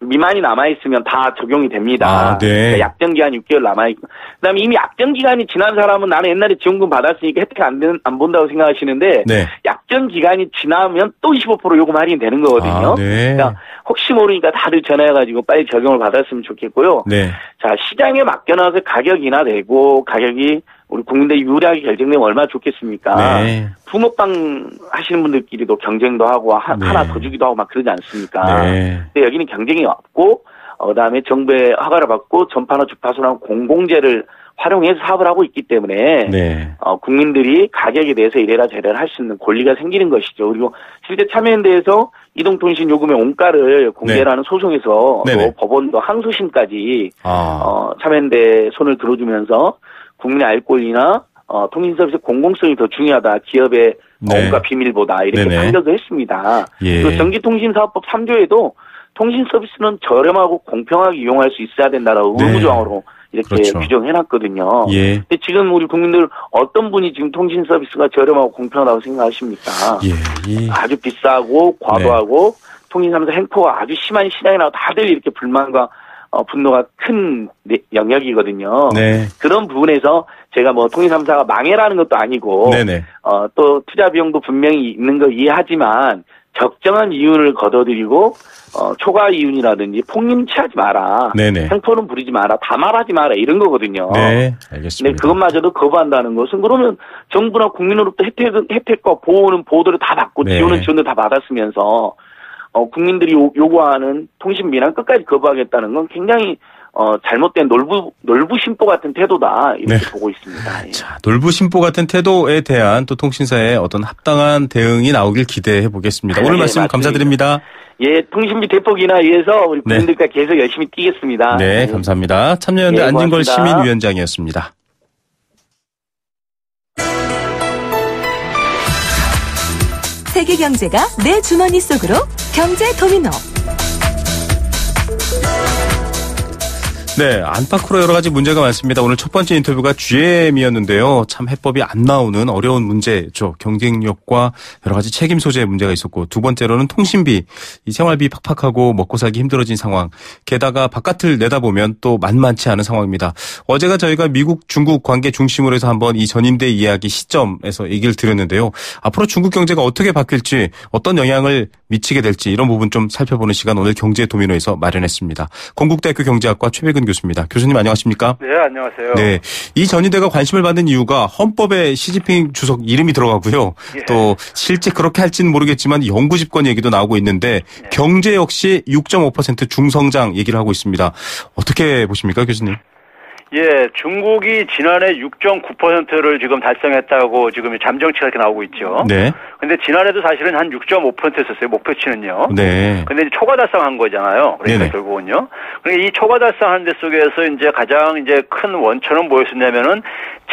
미만이 남아있으면 다 적용이 됩니다. 그러니까 약정기간 6개월 남아있고. 그 다음에 이미 약정기간이 지난 사람은 나는 옛날에 지원금 받았으니까 혜택 안 본다고 생각하시는데 약정기간이 지나면 또 25% 요금 할인이 되는 거거든요. 그러니까 혹시 모르니까 다들 전화해가지고 빨리 적용을 받았으면 좋겠고요. 자, 시장에 맡겨놔서 가격 인하되고 가격이 우리 국민들이 유리하게 결정되면 얼마나 좋겠습니까? 붕어빵 하시는 분들끼리도 경쟁도 하고 하나 더 주기도 하고 막 그러지 않습니까? 근데 여기는 경쟁이 없고 그다음에 정부의 허가를 받고 전파나 주파수나 공공재를 활용해서 사업을 하고 있기 때문에 국민들이 가격에 대해서 이래라 저래라 할 수 있는 권리가 생기는 것이죠. 그리고 실제 참여연대에서 이동통신 요금의 원가를 공개라는 소송에서 또 법원도 항소심까지 참여연대 손을 들어주면서 국민의 알 권리나 통신서비스 공공성이 더 중요하다. 기업의 원가 비밀보다 이렇게 판결도 했습니다. 그리고 전기통신사업법 3조에도 통신서비스는 저렴하고 공평하게 이용할 수 있어야 된다라고 의무조항으로 이렇게 규정해놨거든요. 근데 지금 우리 국민들 어떤 분이 지금 통신서비스가 저렴하고 공평하다고 생각하십니까? 아주 비싸고 과도하고 통신 3사 횡포가 아주 심한 시장에 나와 다들 이렇게 불만과 분노가 큰 영역이거든요. 그런 부분에서 제가 뭐 통신 3사가 망해라는 것도 아니고 또 투자 비용도 분명히 있는 거 이해하지만 적정한 이윤을 거둬들이고 초과 이윤이라든지 폭림치하지 마라. 네네. 생포는 부리지 마라. 다말하지 마라. 이런 거거든요. 네, 알겠습니다. 근데 그것마저도 거부한다는 것은 그러면 정부나 국민으로부터 혜택과 보호를 다 받고 네. 지원을 다 받았으면서 국민들이 요구하는 통신비난 끝까지 거부하겠다는 건 굉장히 잘못된 놀부 심보 같은 태도다 이렇게 네. 보고 있습니다. 예. 자, 놀부 심보 같은 태도에 대한 또 통신사의 어떤 합당한 대응이 나오길 기대해 보겠습니다. 오늘 네, 말씀 맞습니다. 감사드립니다. 예, 통신비 대폭 인하 위해서 우리 국민들과 계속 열심히 뛰겠습니다. 네, 감사합니다. 참여연대 네, 안진걸 고맙습니다. 시민위원장이었습니다. 세계 경제가 내 주머니 속으로 경제 도미노. 네, 안팎으로 여러 가지 문제가 많습니다. 오늘 첫 번째 인터뷰가 GM이었는데요. 참 해법이 안 나오는 어려운 문제죠. 경쟁력과 여러 가지 책임 소재의 문제가 있었고, 두 번째로는 통신비, 이 생활비 팍팍하고 먹고 살기 힘들어진 상황. 게다가 바깥을 내다보면 또 만만치 않은 상황입니다. 어제가 저희가 미국, 중국 관계 중심으로 해서 한번 이 전인대 이야기 시점에서 얘기를 드렸는데요. 앞으로 중국 경제가 어떻게 바뀔지, 어떤 영향을 미치게 될지 이런 부분 좀 살펴보는 시간 오늘 경제 도미노에서 마련했습니다. 건국대학교 경제학과 최백은 교수입니다. 교수님 안녕하십니까? 네, 안녕하세요. 네, 이 전인대가 관심을 받는 이유가 헌법에 시진핑 주석 이름이 들어가고요. 예. 또 실제 그렇게 할지는 모르겠지만 연구 집권 얘기도 나오고 있는데 경제 역시 6.5% 중성장 얘기를 하고 있습니다. 어떻게 보십니까, 교수님? 예, 중국이 지난해 6.9%를 지금 달성했다고 지금 잠정치가 이렇게 나오고 있죠. 네. 근데 지난해도 사실은 한 6.5%였어요, 목표치는요. 네. 근데 이제 초과 달성한 거잖아요. 그러니까 네네. 결국은요. 그러니까 이 초과 달성한 데 속에서 이제 가장 이제 큰 원천은 뭐였었냐면은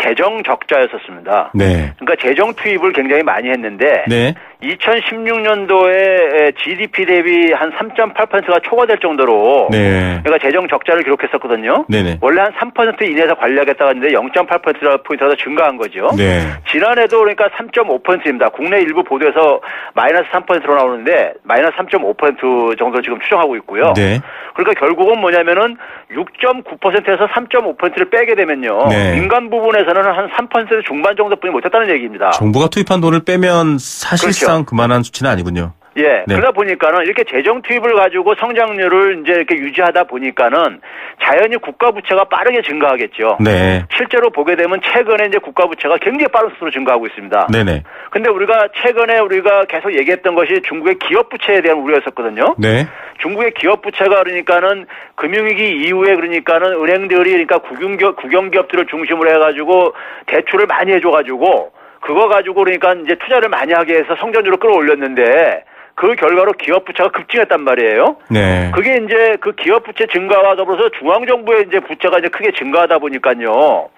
재정 적자였었습니다. 네. 그러니까 재정 투입을 굉장히 많이 했는데 네. 2016년도에 GDP 대비 한 3.8%가 초과될 정도로 네. 그러니까 재정 적자를 기록했었거든요. 네네. 원래 한 3% 이내에서 관리하겠다고 했는데 0.8%포인트가 더 증가한 거죠. 네. 지난해도 그러니까 3.5%입니다. 국내 일부 보도에서 마이너스 3%로 나오는데 마이너스 3.5% 정도 지금 추정하고 있고요. 네. 그러니까 결국은 뭐냐면은 6.9%에서 3.5%를 빼게 되면요. 네. 민간 부분에서는 한 3% 중반 정도뿐이 못했다는 얘기입니다. 정부가 투입한 돈을 빼면 사실상 그렇죠. 그만한 수치는 아니군요. 예. 네. 그러다 보니까는 이렇게 재정 투입을 가지고 성장률을 이제 이렇게 유지하다 보니까는 자연히 국가 부채가 빠르게 증가하겠죠. 네. 실제로 보게 되면 최근에 이제 국가 부채가 굉장히 빠른 속도로 증가하고 있습니다. 네네. 근데 우리가 최근에 계속 얘기했던 것이 중국의 기업 부채에 대한 우려였었거든요. 네. 중국의 기업 부채가 그러니까는 금융위기 이후에 그러니까는 은행들이 그러니까 국영기업들을 중심으로 해가지고 대출을 많이 해줘가지고 그거 가지고 그러니까 이제 투자를 많이 하게 해서 성장률을 끌어올렸는데 그 결과로 기업 부채가 급증했단 말이에요. 네. 그게 이제 그 기업 부채 증가와 더불어서 중앙정부의 이제 부채가 이제 크게 증가하다 보니까요.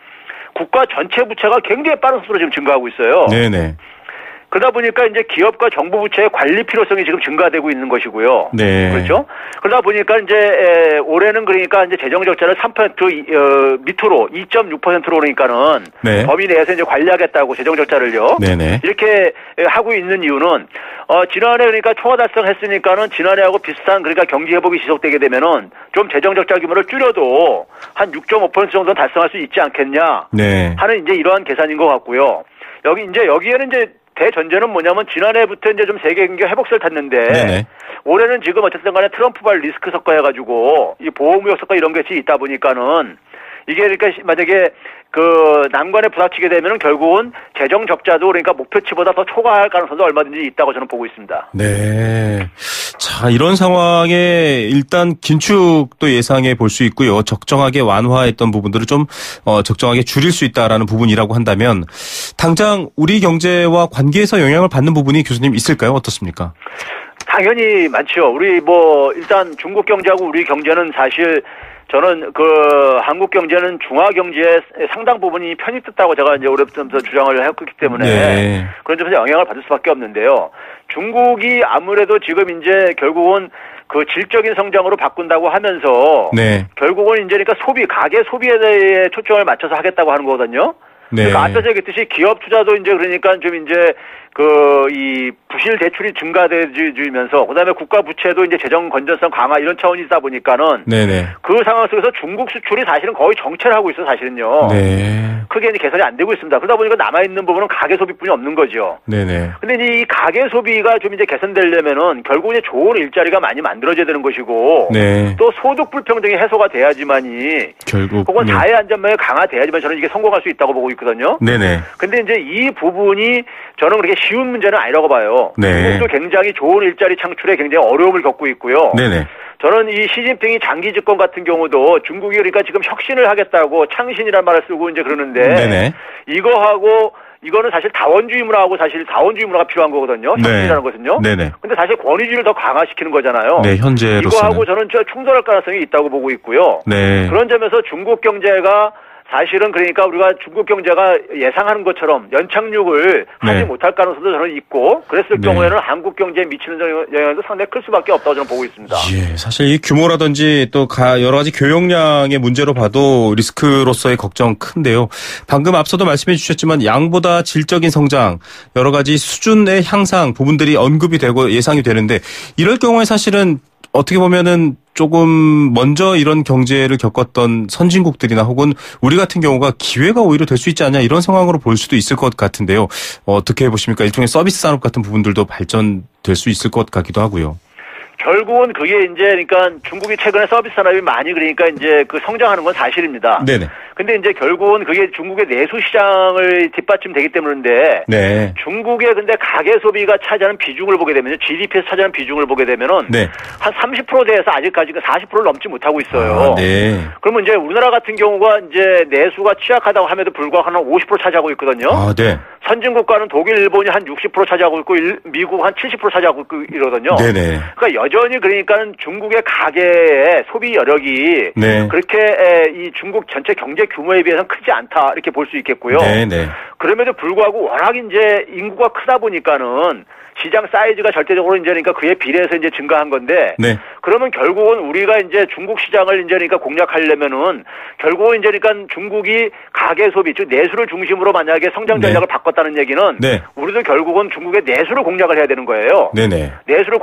국가 전체 부채가 굉장히 빠른 속도로 지금 증가하고 있어요. 네네. 그러다 보니까 이제 기업과 정부 부채의 관리 필요성이 지금 증가되고 있는 것이고요. 네. 그렇죠? 그러다 보니까 이제 올해는 그러니까 이제 재정 적자를 3% 밑으로 2.6%로 그러니까는 네. 범위 내에서 이제 관리하겠다고 재정 적자를요. 네네. 이렇게 하고 있는 이유는 지난해 그러니까 초과 달성했으니까는 지난해하고 비슷한 그러니까 경기 회복이 지속되게 되면은 좀 재정 적자 규모를 줄여도 한 6.5% 정도 달성할 수 있지 않겠냐 네. 하는 이제 이러한 계산인 것 같고요. 여기에는 이제 대전제는 뭐냐면 지난해부터 이제 좀 세계 경기 회복세를 탔는데 네네. 올해는 지금 어쨌든 간에 트럼프발 리스크 석가 해가지고 이 보호무역 석가 이런 것이 있다 보니까는 이게 그러니까 만약에 그 난관에 부닥치게 되면은 결국은 재정 적자도 그러니까 목표치보다 더 초과할 가능성도 얼마든지 있다고 저는 보고 있습니다. 네. 자, 이런 상황에 일단 긴축도 예상해 볼 수 있고요. 적정하게 완화했던 부분들을 좀 적정하게 줄일 수 있다라는 부분이라고 한다면 당장 우리 경제와 관계에서 영향을 받는 부분이 교수님 있을까요? 어떻습니까? 당연히 많죠. 우리 일단 중국 경제하고 우리 경제는 사실 저는 한국 경제는 중화 경제의 상당 부분이 편입됐다고 제가 이제 오래부터 주장을 했기 때문에 네. 그런 점에서 영향을 받을 수밖에 없는데요. 중국이 아무래도 지금 이제 결국은 그 질적인 성장으로 바꾼다고 하면서 네. 결국은 이제 그러니까 가계 소비에 대해 초점을 맞춰서 하겠다고 하는 거거든요. 네. 그러니까 앞에서 얘기했듯이 기업 투자도 이제 그러니까 좀 이제 이 부실 대출이 증가되면서 그다음에 국가 부채도 이제 재정 건전성 강화 이런 차원이 있다 보니까는 네네. 그 상황 속에서 중국 수출이 사실은 거의 정체를 하고 있어요, 사실은요. 네. 크게 이제 개선이 안 되고 있습니다. 그러다 보니까 남아 있는 부분은 가계 소비뿐이 없는 거죠. 네네. 근데 이제 이 가계 소비가 좀 이제 개선되려면은 결국 이제 좋은 일자리가 많이 만들어져야 되는 것이고, 네. 또 소득 불평등이 해소가 돼야지만이 결국 혹은 네. 사회 안전망이 강화돼야지만 저는 이게 성공할 수 있다고 보고 있거든요. 네네. 근데 이제 이 부분이 저는 그렇게 쉬운 문제는 아니라고 봐요. 네. 중국도 굉장히 좋은 일자리 창출에 굉장히 어려움을 겪고 있고요. 네네. 저는 이 시진핑이 장기 집권 같은 경우도 중국이 그러니까 지금 혁신을 하겠다고 창신이라는 말을 쓰고 이제 그러는데 네네. 이거는 사실 다원주의 문화하고 사실 다원주의 문화가 필요한 거거든요. 혁신이라는 것은요. 네네. 근데 사실 권위주의를 더 강화시키는 거잖아요. 네, 현재로서는. 이거하고 저는 충돌할 가능성이 있다고 보고 있고요. 네. 그런 점에서 중국 경제가 사실은 그러니까 우리가 중국 경제가 예상하는 것처럼 연착륙을 하지 네. 못할 가능성도 저는 있고 그랬을 네. 경우에는 한국 경제에 미치는 영향도 상당히 클 수밖에 없다고 저는 보고 있습니다. 예, 사실 이 규모라든지 또 여러 가지 교역량의 문제로 봐도 리스크로서의 걱정 큰데요. 방금 앞서도 말씀해 주셨지만 양보다 질적인 성장, 여러 가지 수준의 향상 부분들이 언급이 되고 예상이 되는데 이럴 경우에 사실은 어떻게 보면은 조금 먼저 이런 경제를 겪었던 선진국들이나 혹은 우리 같은 경우가 기회가 오히려 될 수 있지 않냐 이런 상황으로 볼 수도 있을 것 같은데요. 어떻게 보십니까? 일종의 서비스 산업 같은 부분들도 발전될 수 있을 것 같기도 하고요. 결국은 그게 이제 그러니까 중국이 최근에 서비스 산업이 많이 그러니까 이제 성장하는 건 사실입니다. 네네. 근데 이제 결국은 그게 중국의 내수 시장을 뒷받침되기 때문인데 네. 중국의 근데 가계 소비가 차지하는 비중을 보게 되면요. GDP에서 차지하는 비중을 보게 되면은 네. 한 30%대에서 아직까지 40%를 넘지 못하고 있어요. 네. 그러면 이제 우리나라 같은 경우가 이제 내수가 취약하다고 함에도 불구하고 한 50% 차지하고 있거든요. 네. 선진 국가는 독일, 일본이 한 60% 차지하고 있고 미국 한 70% 차지하고 있고 이러거든요. 네네. 그러니까 여전히 그러니까는 중국의 가계의 소비 여력이 네. 그렇게 이 중국 전체 경제 규모에 비해서는 크지 않다 이렇게 볼 수 있겠고요. 네네. 그럼에도 불구하고 워낙 이제 인구가 크다 보니까는 시장 사이즈가 절대적으로 이제 그러니까 그에 비례해서 이제 증가한 건데. 네. 그러면 결국은 우리가 이제 중국 시장을 이제 그러니까 공략하려면은 결국은 이제 그러니까 중국이 가계 소비 즉 내수를 중심으로 만약에 성장 전략을 바꿨다는 얘기는 네. 우리도 결국은 중국의 내수를 공략을 해야 되는 거예요. 네네. 내수를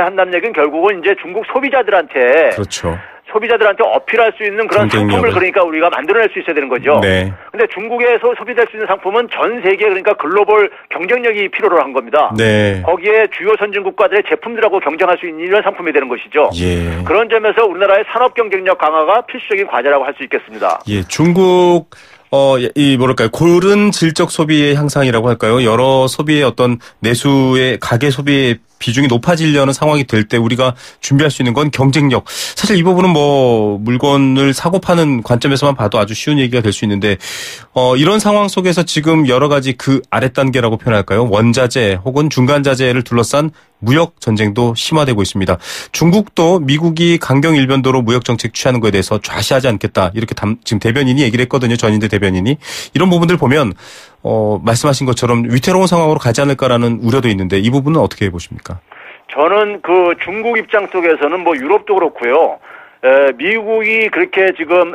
한다는 얘기는 결국은 이제 중국 소비자들한테 그렇죠. 소비자들한테 어필할 수 있는 그런 상품을 그러니까 우리가 만들어낼 수 있어야 되는 거죠. 네. 근데 중국에서 소비될 수 있는 상품은 전 세계 그러니까 글로벌 경쟁력이 필요로 한 겁니다. 네. 거기에 주요 선진 국가들의 제품들하고 경쟁할 수 있는 이런 상품이 되는 것이죠. 예. 그런 점에서 우리나라의 산업 경쟁력 강화가 필수적인 과제라고 할 수 있겠습니다. 예, 중국 뭐랄까요, 고른 질적 소비의 향상이라고 할까요? 여러 소비의 어떤 내수의 가계 소비의 비중이 높아지려는 상황이 될 때 우리가 준비할 수 있는 건 경쟁력. 사실 이 부분은 뭐 물건을 사고 파는 관점에서만 봐도 아주 쉬운 얘기가 될 수 있는데 이런 상황 속에서 지금 여러 가지 그 아랫단계라고 표현할까요? 원자재 혹은 중간자재를 둘러싼 무역 전쟁도 심화되고 있습니다. 중국도 미국이 강경 일변도로 무역 정책 취하는 것에 대해서 좌시하지 않겠다. 이렇게 지금 대변인이 얘기를 했거든요. 전인대 대변인이. 이런 부분들 보면 말씀하신 것처럼 위태로운 상황으로 가지 않을까라는 우려도 있는데 이 부분은 어떻게 보십니까? 저는 그 중국 입장 속에서는 뭐 유럽도 그렇고요. 미국이 그렇게 지금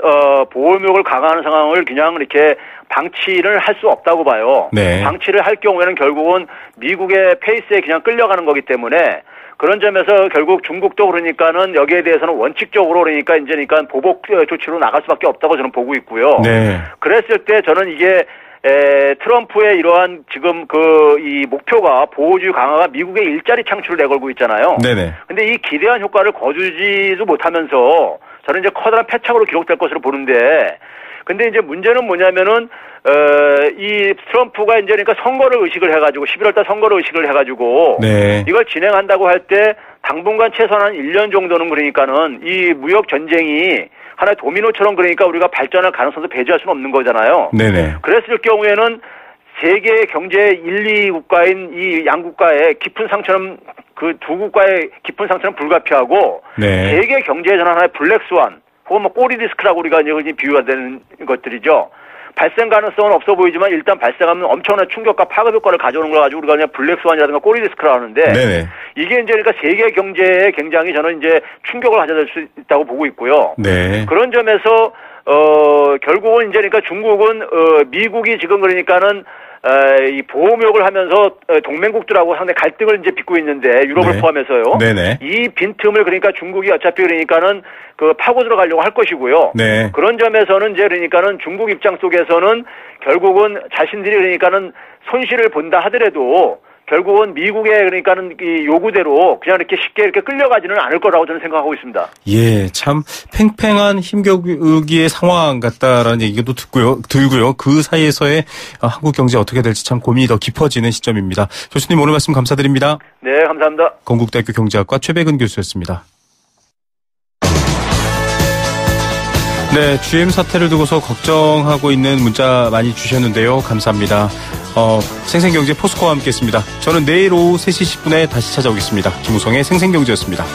보호무역을 강화하는 상황을 그냥 이렇게 방치를 할 수 없다고 봐요. 네. 방치를 할 경우에는 결국은 미국의 페이스에 그냥 끌려가는 거기 때문에 그런 점에서 결국 중국도 그러니까는 여기에 대해서는 원칙적으로 그러니까 보복 조치로 나갈 수밖에 없다고 저는 보고 있고요. 네. 그랬을 때 저는 이게 트럼프의 이러한 지금 이 목표가 보호주의 강화가 미국의 일자리 창출을 내걸고 있잖아요. 네네. 근데 이 기대한 효과를 거두지도 못하면서 저는 이제 커다란 패착으로 기록될 것으로 보는데, 근데 이제 문제는 뭐냐면은 이 트럼프가 이제 그러니까 선거를 의식을 해가지고 11월달 선거를 의식을 해가지고 네. 이걸 진행한다고 할 때 당분간 최소한 한 1년 정도는 그러니까는 이 무역 전쟁이 하나의 도미노처럼 그러니까 우리가 발전할 가능성도 배제할 수는 없는 거잖아요. 네네. 그랬을 경우에는 세계 경제 1, 2국가인 이 양국가의 깊은 상처는 그 두 국가의 깊은 상처는 불가피하고 네. 세계 경제에서는 하나의 블랙스완 혹은 뭐 꼬리 디스크라고 우리가 이제 비유가 되는 것들이죠. 발생 가능성은 없어 보이지만 일단 발생하면 엄청난 충격과 파급 효과를 가져오는 걸 가지고 우리가 그냥 블랙스완이라든가 꼬리 디스크라고 하는데 네네. 이게 이제 그러니까 세계 경제에 굉장히 저는 이제 충격을 가져다 줄 수 있다고 보고 있고요. 네. 그런 점에서 결국은 이제 그러니까 중국은 미국이 지금 그러니까는 이 보호무역을 하면서 동맹국들하고 상당히 갈등을 이제 빚고 있는데 유럽을 네. 포함해서요. 네네. 이 빈틈을 그러니까 중국이 어차피 그러니까는 파고 들어가려고 할 것이고요. 네. 그런 점에서는 이제 그러니까는 중국 입장 속에서는 결국은 자신들이 그러니까는 손실을 본다 하더라도 결국은 미국의 그러니까는 이 요구대로 그냥 이렇게 쉽게 이렇게 끌려가지는 않을 거라고 저는 생각하고 있습니다. 예, 참 팽팽한 힘겨루기의 상황 같다라는 얘기도 들고요. 그 사이에서의 한국 경제 어떻게 될지 참 고민이 더 깊어지는 시점입니다. 교수님 오늘 말씀 감사드립니다. 네, 감사합니다. 건국대학교 경제학과 최백은 교수였습니다. 네, GM 사태를 두고서 걱정하고 있는 문자 많이 주셨는데요. 감사합니다. 생생경제 포스코와 함께했습니다. 저는 내일 오후 3시 10분에 다시 찾아오겠습니다. 김우성의 생생경제였습니다.